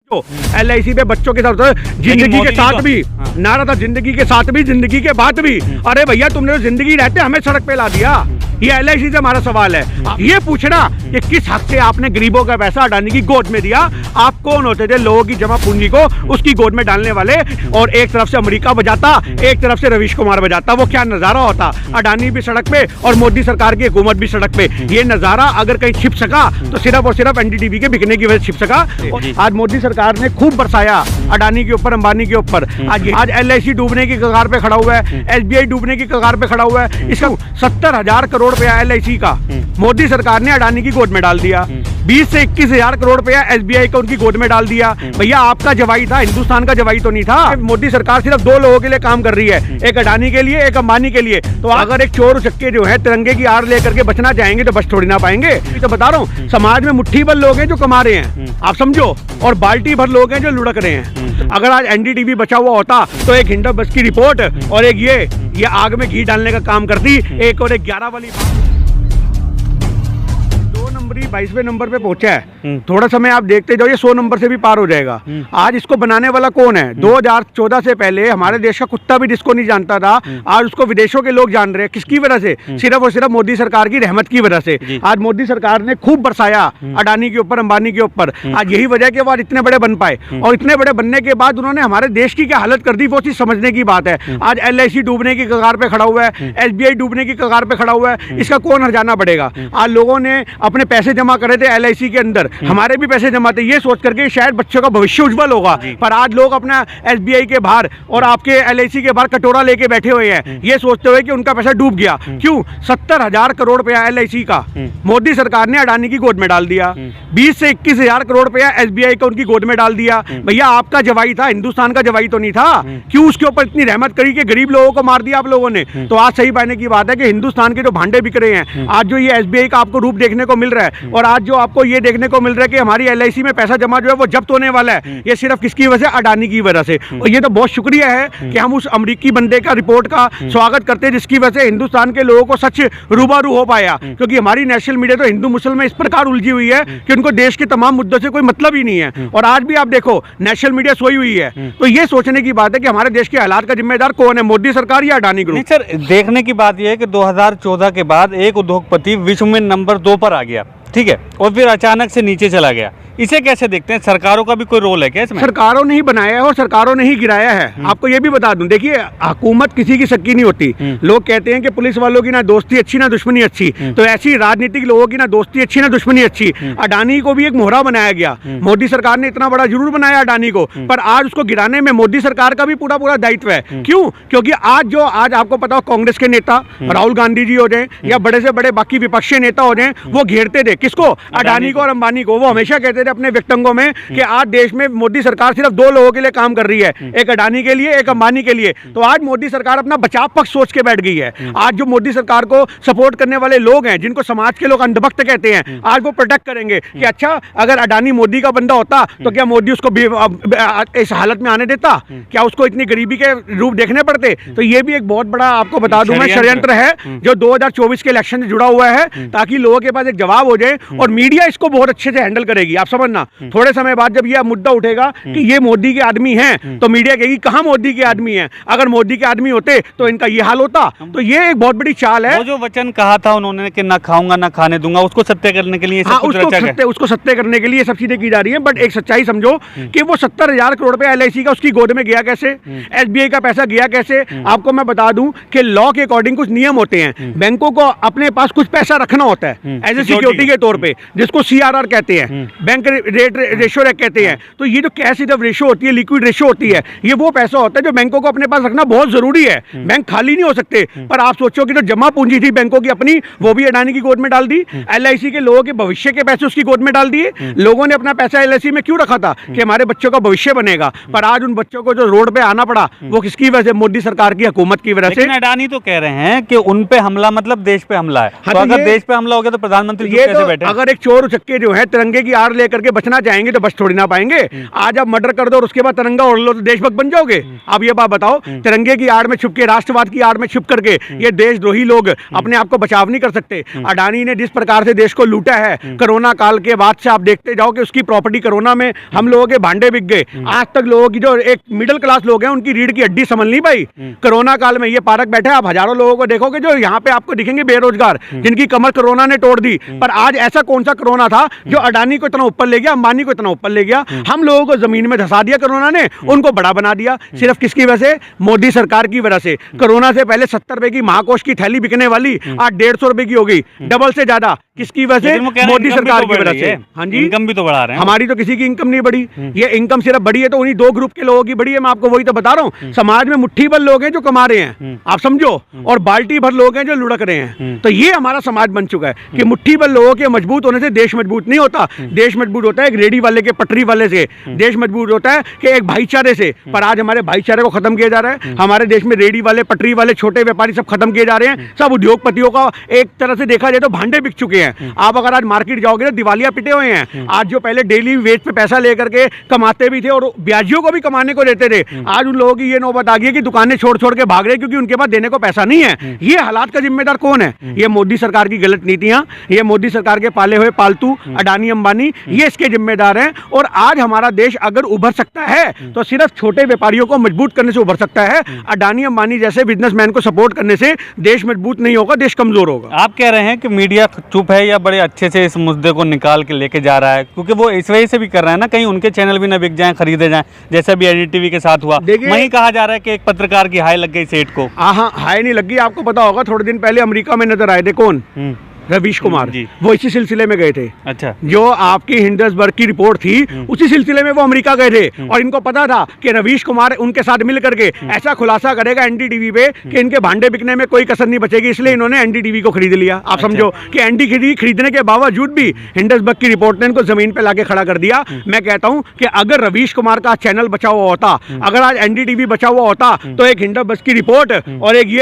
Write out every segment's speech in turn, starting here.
LIC पे बच्चों के साथ जिंदगी के साथ भी नारा था, जिंदगी के साथ भी जिंदगी के बाद भी। अरे भैया तुमने तो जिंदगी रहते हमें सड़क पे ला दिया। ये LIC से हमारा सवाल है, ये पूछना कि किस हक से आपने गरीबों का पैसा अडानी की गोद में दिया। आप कौन होते थे लोगों की जमा पूंजी को उसकी गोद में डालने वाले? और एक तरफ से अमेरिका बजाता, एक तरफ से रवीश कुमार बजाता, वो क्या नजारा होता। अडानी भी सड़क पे और मोदी सरकार की हुकूमत भी सड़क पे। ये नजारा अगर कहीं छिप सका तो सिर्फ और सिर्फ NDTV के बिकने की वजह से छिप सका। आज मोदी सरकार ने खूब बरसाया अडानी के ऊपर, अंबानी के ऊपर। आज LIC डूबने की कगार पे खड़ा हुआ है, SBI डूबने की कगार पे खड़ा हुआ है। इसका 70,000 करोड़ रुपया LIC का मोदी सरकार ने अडानी की गोद में डाल दिया। 20 से 21,000 करोड़ रुपया SBI का उनकी गोद में डाल दिया। भैया आपका जवाई था, हिंदुस्तान का जवाई तो नहीं था। मोदी सरकार सिर्फ दो लोगों के लिए काम कर रही है, एक अडानी के लिए, एक अंबानी के लिए। तो अगर एक चोर उचक्के जो है तिरंगे की आड़ लेकर के बचना चाहेंगे तो बच थोड़ी ना पाएंगे। तो बता रहा हूँ, समाज में मुट्ठी भर लोग हैं जो कमा रहे हैं, आप समझो, और बाल्टी भर लोग हैं जो लुढ़क रहे हैं। अगर आज NDTV बचा हुआ होता तो एक हिंडा बस की रिपोर्ट और एक ये आग में घी डालने का काम करती, एक और एक 11 वाली 22वें नंबर पे पहुंचा है। थोड़ा समय आप देखते जाओ, ये 100 नंबर से भी पार हो जाएगा। आज इसको बनाने वाला कौन है? 2014 से पहले हमारे देश का कुत्ता भी जिसको नहीं जानता था, आज उसको विदेशों के लोग जान रहे हैं। किसकी वजह से? सिर्फ और सिर्फ मोदी सरकार की रहमत की वजह से। आज मोदी सरकार ने खूब बरसाया अडानी के ऊपर, अंबानी के ऊपर। आज यही वजह के बाद इतने बड़े बन पाए, और इतने बड़े बनने के बाद उन्होंने हमारे देश की क्या हालत कर दी वो चीज समझने की बात है। आज LIC डूबने की कगार पे खड़ा हुआ है, SBI डूबने की कगार पे खड़ा हुआ है। इसका कौन हर्जाना बढ़ेगा? आज लोगों ने अपने पैसे जमा करे थे LIC के अंदर, हमारे भी पैसे जमा थे, ये सोच करके शायद बच्चों का भविष्य उज्जवल होगा। पर आज लोग अपना SBI के बाहर और आपके LIC के बाहर कटोरा लेके बैठे हुए हैं, ये सोचते हुए कि उनका पैसा डूब गया। क्यों? 70,000 करोड़ रुपया LIC का मोदी सरकार ने अडानी की गोद में डाल दिया। 20 से 21,000 करोड़ रुपया SBI का उनकी गोद में डाल दिया। भैया आपका जवाई था, हिंदुस्तान का जवाई तो नहीं था। क्यों उसके ऊपर इतनी रहमत करी कि गरीब लोगों को मार दिया आप लोगों ने? तो आज सही पाने की बात है कि हिंदुस्तान के जो भांडे बिक रहे हैं, आज जो ये SBI का आपको रूप देखने को मिल रहा है, और आज जो आपको ये देखने को मिल रहा है कि हमारी LIC में पैसा जमा जो है वो जब्त होने वाला है, ये सिर्फ किसकी वजह से? अडानी की वजह से। और ये तो बहुत शुक्रिया है कि हम उस अमेरिकी बंदे का रिपोर्ट का स्वागत करते हैं जिसकी वजह से हिंदुस्तान के लोगों को सच रूबरू हो पाया। क्योंकि हमारी नेशनल मीडिया तो हिंदू मुसलमान इस प्रकार उलझी हुई है कि उनको देश के तमाम मुद्दों से कोई मतलब ही नहीं है। और आज भी आप देखो नेशनल मीडिया सोई हुई है। तो ये सोचने की बात है कि हमारे देश के हालात का जिम्मेदार कौन है, मोदी सरकार या अडानी ग्रुप? सर, देखने की बात यह है कि 2014 के बाद एक उद्योगपति विश्व में नंबर 2 पर आ गया, ठीक है, और फिर अचानक से नीचे चला गया। इसे कैसे देखते हैं? सरकारों का भी कोई रोल है क्या इसमें? सरकारों ने ही बनाया है और सरकारों ने ही गिराया है। आपको ये भी बता दूं, देखिए हुकूमत किसी की सक्की नहीं होती। लोग कहते हैं कि पुलिस वालों की ना दोस्ती अच्छी ना दुश्मनी अच्छी, तो ऐसी राजनीतिक लोगों की ना दोस्ती अच्छी ना दुश्मनी अच्छी। अडानी को भी एक मोहरा बनाया गया, मोदी सरकार ने इतना बड़ा जरूर बनाया अडानी को, पर आज उसको गिराने में मोदी सरकार का भी पूरा दायित्व है। क्यों? क्योंकि आज आपको पता हो, कांग्रेस के नेता राहुल गांधी जी हो जाए या बड़े से बड़े बाकी विपक्षी नेता हो जाए, वो घेरते थे किसको? अडानी को और अंबानी को। वो हमेशा कहते अपने व्यक्तंगों में कि आज देश में मोदी सरकार सिर्फ दो लोगों के लिए काम कर रही है, एक अडानी के लिए, एक अंबानी के लिए। तो आज मोदी सरकार अपना बचाव पक्ष सोच के बैठ गई है। आज जो मोदी सरकार को सपोर्ट करने वाले लोग हैं, जिनको समाज के लोग अंधभक्त कहते हैं, आज वो प्रोटेक्ट करेंगे कि अच्छा अगर अडानी मोदी का बंदा होता तो क्या मोदी उसको इस हालत में आने देता? क्या उसको इतनी गरीबी के रूप देखने पड़ते? तो ये भी एक बहुत बड़ा आपको बता दूं मैं षड्यंत्र है जो 2024 के इलेक्शन से जुड़ा हुआ है, ताकि लोगों के पास एक जवाब हो जाए और मीडिया इसको बहुत अच्छे से हैंडल करेगी। आप समझना, थोड़े समय बाद जब यह मुद्दा उठेगा कि ये मोदी के आदमी हैं, तो मीडिया कहेगी कहां मोदी के आदमी हैं? अगर मोदी के आदमी होते तो इनका ये हाल होता। तो ये एक बहुत बड़ी चाल है। वो जो वचन कहा था उन्होंने कि ना खाऊंगा ना खाने दूंगा, उसको सत्य करने के लिए उसको सत्य करने के लिए सब चीजें की जा रही है। बट एक सच्चाई समझो कि वो 70,000 करोड़ रुपया LIC का उसकी गोद में गया कैसे? SBI का पैसा गया कैसे? आपको मैं बता दूं कि लॉ के अकॉर्डिंग कुछ नियम होते हैं, बैंकों को अपने पास कुछ पैसा रखना होता है एज ए सिक्योरिटी के तौर पे, जिसको CRR कहते हैं, बैंक रेट रेशो कहते हैं। तो ये जो कैश रिजर्व रेशो होती है, लिक्विड रेशो होती है, ये वो पैसा होता है जो बैंकों को अपने पास रखना बहुत जरूरी है। बैंक खाली नहीं हो सकते। पर आप सोचो कि जो जमा पूंजी थी बैंकों की अपनी, वो भी अडानी की गोद में डाल दी। LIC के लोगों के भविष्य के पैसे उसकी गोद में डाल दिए। लोगों ने अपना पैसा LIC में क्यों रखा था? कि हमारे बच्चों का भविष्य बनेगा। पर आज उन बच्चों को जो रोड पे आना पड़ा वो किसकी वजह से? मोदी सरकार की हुकूमत की वजह से। अडानी तो कह रहे हैं कि उन पे हमला मतलब देश पे हमला है। तो अगर देश पे हमला हो गया तो प्रधानमंत्री कैसे बैठे? अगर एक चोर उचक्के जो है तिरंगे की आड़ लेकर करके बचना चाहेंगे तो बच थोड़ी ना पाएंगे। आज आप मर्डर कर दो और उसके बाद तिरंगा ओढ़ लो तो देशभक्त बन जाओगे? आप ये बात बताओ। तिरंगे की आड़ में छुप के, राष्ट्रवाद की आड़ में छुप करके ये देशद्रोही लोग अपने आप को बचाव नहीं कर सकते। अडानी ने जिस प्रकार से देश को लूटा है कोरोना काल के बाद से, आप देखते जाओ कि उसकी प्रॉपर्टी कोरोना में हम लोगों के भांडे बिक गए। आज तक लोगों की जो एक मिडिल क्लास लोग हैं उनकी रीढ़ की हड्डी संभल नहीं पाई। कोरोना काल में ये पार्क बैठे आप हजारों लोगों को देखोगे जो यहाँ पे आपको दिखेंगे बेरोजगार, जिनकी कमर कोरोना ने तोड़ दी। पर आज ऐसा कौन सा कोरोना था जो अडानी को इतना ऊपर ले गया, अंबानी को इतना ऊपर ले गया? हम लोगों को जमीन में धंसा दिया कोरोना ने, उनको बड़ा बना दिया। सिर्फ किसकी वजह से? मोदी सरकार की वजह से। कोरोना से पहले 70 रुपए की महाकोष की थैली बिकने वाली आज 150 रुपए की हो गई, डबल से ज्यादा। किसकी वजह से? मोदी सरकार की वजह से। हाँ जी, इनकम भी तो बढ़ा रहे हैं। हमारी तो किसी की इनकम नहीं बढ़ी। ये इनकम सिर्फ बढ़ी है तो उन्हीं 2 ग्रुप के लोगों की बढ़ी है। मैं आपको वही तो बता रहा हूँ। समाज में मुट्ठी भर लोग हैं जो कमा रहे हैं, आप समझो, और बाल्टी भर लोग हैं जो लुढ़क रहे हैं। तो ये हमारा समाज बन चुका है कि मुट्ठी भर लोगों के मजबूत होने से देश मजबूत नहीं होता। देश मजबूत होता है एक रेडी वाले के, पटरी वाले से। देश मजबूत होता है कि एक भाईचारे से। पर आज हमारे भाईचारे को खत्म किया जा रहा है। हमारे देश में रेडी वाले, पटरी वाले, छोटे व्यापारी सब खत्म किए जा रहे हैं। सब उद्योगपतियों का एक तरह से देखा जाए तो भांडे बिक चुके हैं। आप अगर आज मार्केट जाओगे तो दिवालिया पिटे हुए हैं। आज जो पहले डेली वेज पे पैसा लेकर के कमाते भी थे और ब्याजियों को भी कमाने को देते थे, आज उन लोगों की ये नौबत आ गई है कि दुकानें छोड़ छोड़ के भाग रहे क्योंकि उनके पास देने को पैसा नहीं है। ये हालात का जिम्मेदार कौन है? ये मोदी सरकार की गलत नीतियां, ये मोदी सरकार के पाले हुए पालतू अडानी अंबानी, ये इसके जिम्मेदार हैं। और आज हमारा देश अगर उभर सकता है तो सिर्फ छोटे व्यापारियों को मजबूत करने से उभर सकता है। अडानी अंबानी जैसे बिजनेसमैन को सपोर्ट करने से देश मजबूत नहीं होगा, देश कमजोर होगा। आप कह रहे हैं कि मीडिया चुप है या बड़े अच्छे से इस मुद्दे को निकाल के लेके जा रहा है? क्योंकि वो इस वजह से भी कर रहा है ना, कहीं उनके चैनल भी ना बिक जाएं, खरीदे जाएं, जैसे भी एनडीटीवी के साथ हुआ। वहीं कहा जा रहा है कि एक पत्रकार की हाय लग गई सेठ को। हाँ, हाय नहीं लगी। आपको पता होगा थोड़े दिन पहले अमेरिका में नजर आए थे कौन? रवीश कुमार। वो इसी सिलसिले में गए थे। अच्छा। जो आपकी हिंडसबर्ग की रिपोर्ट थी उसी सिलसिले में वो अमेरिका गए थे और इनको पता था कि रवीश कुमार उनके साथ मिल करके ऐसा खुलासा करेगा एनडीटीवी पे कि इनके भांडे बिकने में कोई कसर नहीं बचेगी, इसलिए इन्होंने एनडीटीवी को खरीद लिया। आप समझो कि एनडीटीवी खरीदने के बावजूद भी हिंडसबर्ग की रिपोर्ट ने इनको जमीन पे लाके खड़ा कर दिया। मैं कहता हूं कि अगर रवीश कुमार का चैनल बचा हुआ होता, अगर आज एनडीटीवी बचा हुआ होता तो एक हिंडसबर्ग की रिपोर्ट और एक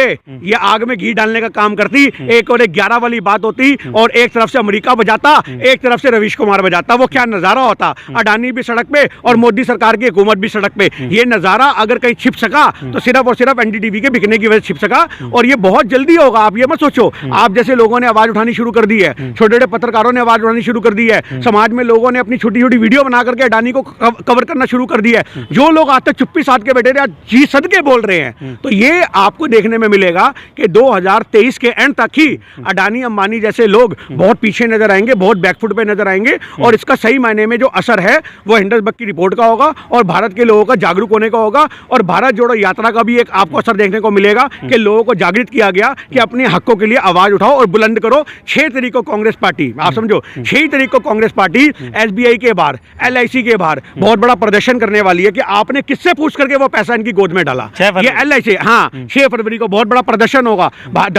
ये आग में घी डालने का काम करती, एक और एक 11 वाली बात होती और एक तरफ से अमेरिका बजाता, एक तरफ से रवीश कुमार बजाता। वो क्या नजारा होता? अडानी भी सड़क पे और मोदी सरकार की हुकूमत भी सड़क पे। ये नजारा अगर कहीं छिप सका तो सिर्फ और सिर्फ एनडीटीवी के बिकने की वजह से छिप सका और ये बहुत जल्दी होगा। आप ये मत सोचो। आप जैसे लोगों ने आवाज उठानी शुरू कर दी है, छोटे छोटे पत्रकारों ने आवाज उठानी शुरू कर दी है, समाज में लोगों ने अपनी छोटी छोटी वीडियो बना करके अडानी को कवर करना शुरू कर दिया है। जो लोग आज तक चुप्पी साध के बैठे थे आज जी सद के बोल रहे हैं। तो ये आपको देखने में मिलेगा कि 2023 के एंड तक ही अडानी अंबानी जैसे लोग बहुत पीछे नजर आएंगे, बहुत बैकफुट पे नजर आएंगे और इसका सही मायने में जो असर है वो हिंडसबर्ग की रिपोर्ट का होगा और भारत के लोगों का जागरूक होने का होगा और भारत जोड़ो यात्रा का भी एक आपको असर देखने को मिलेगा कि लोगों को जागृत किया गया कि अपने हकों के लिए आवाज उठाओ और बुलंद करो। 6 तारीख को कांग्रेस पार्टी, आप समझो 6 तारीख को कांग्रेस पार्टी एसबीआई के बाहर, एलआईसी के बाहर बहुत बड़ा प्रदर्शन करने वाली है कि आपने किससे पूछ करके वो पैसा इनकी गोद में डाला। ये एलआईसी, हाँ, 6 फरवरी को बहुत बड़ा प्रदर्शन होगा।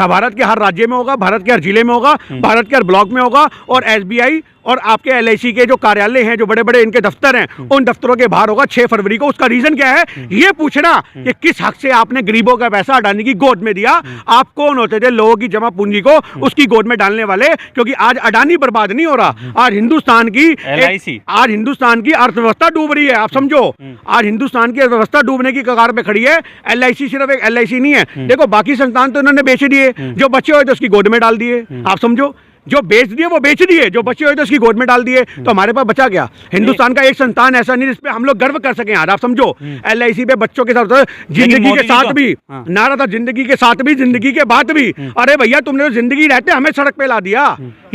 भारत के हर राज्य में होगा, भारत के हर जिले में होगा, भारत के हर ब्लॉक में होगा और एसबीआई और आपके एलआईसी के जो कार्यालय हैं, जो बड़े बड़े इनके दफ्तर हैं, उन दफ्तरों के बाहर होगा 6 फरवरी को। उसका रीजन क्या है? ये पूछना कि किस हक से आपने गरीबों का पैसा अडानी की गोद में दिया। आप कौन होते थे लोगों की जमा पूंजी को उसकी गोद में डालने वाले? क्योंकि आज अडानी बर्बाद नहीं हो रहा, आज हिंदुस्तान की आज हिंदुस्तान की अर्थव्यवस्था डूब रही है। आप समझो आज हिंदुस्तान की अर्थव्यवस्था डूबने की कगार पे खड़ी है। एलआईसी सिर्फ एक एलआईसी नहीं है। देखो बाकी संस्थान तो इन्होंने बेच दिए, जो बचे हुए थे उसकी गोद में डाल दिए। आप समझो जो बेच दिए वो बेच दिए, जो बचे हुए थे उसकी गोद में डाल दिए। तो हमारे पास बचा क्या? हिंदुस्तान का एक संस्थान ऐसा नहीं जिसपे हम लोग गर्व कर सकें। आज आप समझो एलआईसी पे बच्चों के साथ जिंदगी के साथ भी नारा था, जिंदगी के साथ भी, जिंदगी के बाद भी। अरे भैया तुमने तो जिंदगी रहते हमें सड़क पे ला दिया।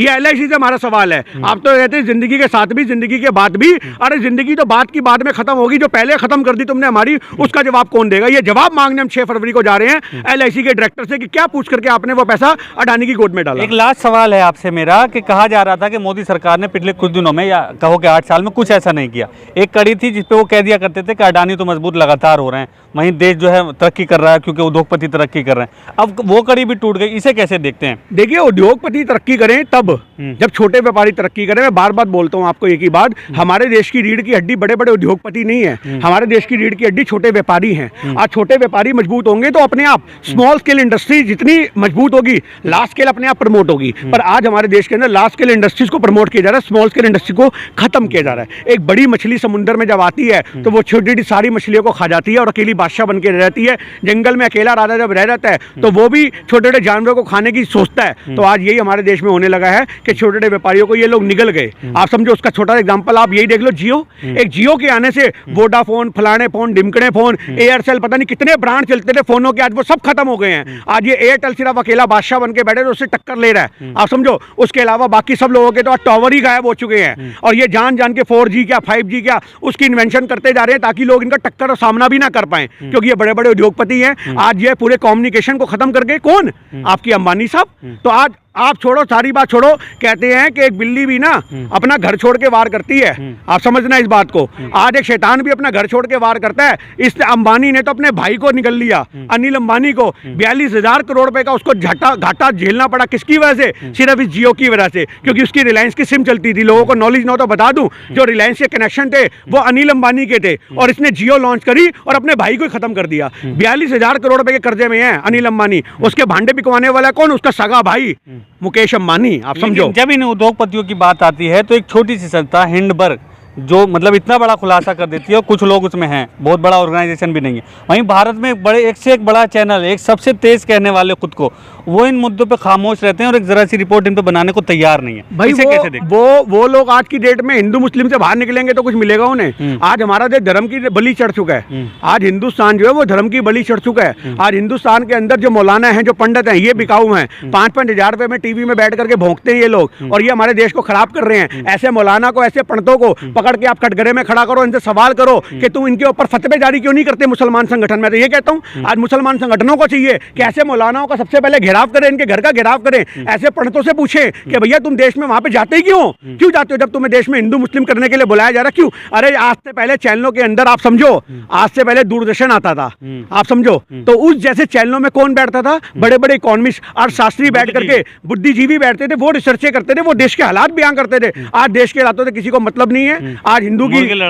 ये एलआईसी से हमारा सवाल है। आप तो कहते हैं जिंदगी के साथ भी, जिंदगी के बाद भी। अरे जिंदगी तो बात की बाद में खत्म होगी, जो पहले खत्म कर दी तुमने हमारी, उसका जवाब कौन देगा? ये जवाब मांगने हम 6 फरवरी को जा रहे हैं एलआईसी के डायरेक्टर से कि क्या पूछ करके आपने वो पैसा अडानी की गोद में डाला। एक लास्ट सवाल है आपसे मेरा कि कहा जा रहा था कि मोदी सरकार ने पिछले कुछ दिनों में या कहो कि 8 साल में कुछ ऐसा नहीं किया। एक कड़ी थी जिसपे वो कह दिया करते थे कि अडानी तो मजबूत लगातार हो रहे हैं, वहीं देश जो है तरक्की कर रहा है क्योंकि उद्योगपति तरक्की कर रहे हैं। अब वो कड़ी भी टूट गई, इसे कैसे देखते हैं? देखिए उद्योगपति तरक्की करें तब जब छोटे व्यापारी तरक्की करें। मैं बार बार बोलता हूं आपको एक ही बात, हमारे देश की रीढ़ की हड्डी बड़े बड़े उद्योगपति नहीं है, हमारे देश की रीढ़ की हड्डी छोटे व्यापारी हैं। आज छोटे व्यापारी मजबूत होंगे तो अपने आप स्मॉल स्केल इंडस्ट्री जितनी मजबूत होगी, लार्ज स्केल अपने आप प्रमोट होगी। पर आज हमारे देश के अंदर लार्ज स्केल इंडस्ट्रीज को प्रमोट किया जा रहा है, स्मॉल स्केल इंडस्ट्री को खत्म किया जा रहा है। एक बड़ी मछली समुद्र में जब आती है तो वो छोटी छोटी सारी मछलियों को खा जाती है और अकेली बादशाह बन के रह रहती है। जंगल में अकेला राजा जब रह रहता है तो वो भी छोटे छोटे जानवरों को खाने की सोचता है। तो आज यही हमारे देश में होने लगा है कि छोटे छोटे व्यापारियों को ये लोग निगल गए। आप समझो, उसका छोटा एग्जाम्पल आप यही देख लो, जियो। एक जियो के आने से वोडाफोन, फलाने फोन, डिमकने फोन, एयरसेल, पता नहीं कितने ब्रांड चलते थे फोनों के, आज वो सब खत्म हो गए हैं। आज ये एयरटेल सिर्फ अकेला बादशाह बन के बैठे तो उससे टक्कर ले रहा है। आप समझो, उसके अलावा बाकी सब लोगों के तो आज टावर ही गायब हो चुके हैं। और ये जान जान के 4G क्या 5G क्या उसकी इन्वेंशन करते जा रहे हैं ताकि लोग इनका टक्कर और सामना भी ना कर पाए, क्योंकि ये बड़े बड़े उद्योगपति हैं। आज ये पूरे कम्युनिकेशन को खत्म कर गए। कौन? आपकी अंबानी साहब। तो आज आप छोड़ो, सारी बात छोड़ो, कहते हैं कि एक बिल्ली भी ना अपना घर छोड़ के वार करती है। आप समझना इस बात को। आज एक शैतान भी अपना घर छोड़ के वार करता है। इस अंबानी ने तो अपने भाई को निकल लिया, अनिल अंबानी को 42,000 करोड़ रुपए का उसको घाटा झेलना पड़ा। किसकी वजह से? सिर्फ इस जियो की वजह से, क्योंकि उसकी रिलायंस की सिम चलती थी। लोगों को नॉलेज ना हो तो बता दूं, जो रिलायंस के कनेक्शन थे वो अनिल अंबानी के थे और इसने जियो लॉन्च करी और अपने भाई को खत्म कर दिया। 42,000 करोड़ रुपए के कर्जे में है अनिल अंबानी। उसके भांडे बिकवाने वाला कौन? उसका सगा भाई मुकेश अंबानी। आप समझो, जब इन उद्योगपतियों की बात आती है तो एक छोटी सी संस्था हिंडनबर्ग जो मतलब इतना बड़ा खुलासा कर देती है और कुछ लोग उसमें हैं, बहुत बड़ा ऑर्गेनाइजेशन भी नहीं है। वहीं भारत में एक से एक बड़ा चैनल, एक सबसे तेज कहने वाले खुद को, वो इन मुद्दों पे खामोश रहते हैं और एक जरा सी रिपोर्ट इन पे बनाने को तैयार नहीं है। भाई इसे कैसे देखते? वो लोग आज की डेट में हिंदू मुस्लिम से बाहर निकलेंगे तो कुछ मिलेगा उन्हें। आज हमारा देश धर्म की बलि चढ़ चुका है। आज हिंदुस्तान जो है वो धर्म की बलि चढ़ चुका है। आज हिंदुस्तान के अंदर जो मौलाना है, जो पंडित हैं, ये बिकाऊ हैं। 5-5 हजार रुपए में टीवी में बैठ करके भोंकते हैं ये लोग और ये हमारे देश को खराब कर रहे हैं। ऐसे मौलाना को, ऐसे पंडितों को पकड़ के आप कटघरे में खड़ा करो, इनसे सवाल करो कि तुम इनके ऊपर फतवे जारी क्यों नहीं करते मुसलमान संगठन में। तो ये कहता हूं, आज मुसलमान संगठनों को चाहिए कि ऐसे मौलानाओं का सबसे पहले घेराव करें, इनके घर का घेराव करें। ऐसे पंडितों से पूछें कि भैया तुम देश में वहां पे जाते ही क्यों जाते हो जब तुम्हें देश में हिंदू मुस्लिम करने के लिए बुलाया जा रहा, क्यों? अरे आज से पहले चैनलों के अंदर, आप समझो, आज से पहले दूरदर्शन आता था। आप समझो, तो उस जैसे चैनलों में कौन बैठता था? बड़े बड़े इकोनॉमिस्ट, अर्थशास्त्री बैठ करके, बुद्धिजीवी बैठते थे, वो रिसर्चे करते थे, वो देश के हालात बयान करते थे। आज देश के हालातों से किसी को मतलब नहीं है। आज हिंदू की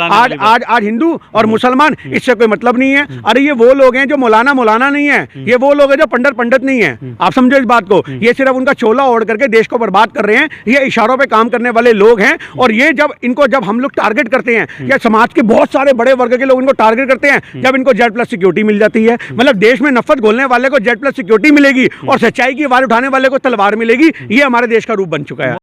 आज हिंदू और मुसलमान, इससे कोई मतलब नहीं है। अरे ये वो लोग हैं जो मौलाना नहीं है, ये वो लोग हैं जो पंडित नहीं है। आप समझो इस बात को। ये सिर्फ उनका चोला ओढ़ करके देश को बर्बाद कर रहे हैं। ये इशारों पे काम करने वाले लोग हैं। और ये जब हम लोग टारगेट करते हैं, या समाज के बहुत सारे बड़े वर्ग के लोग इनको टारगेट करते हैं, जब इनको Z+ सिक्योरिटी मिल जाती है, मतलब देश में नफरत घोलने वाले को Z+ सिक्योरिटी मिलेगी और सच्चाई की आवाज उठाने वाले को तलवार मिलेगी। ये हमारे देश का रूप बन चुका है।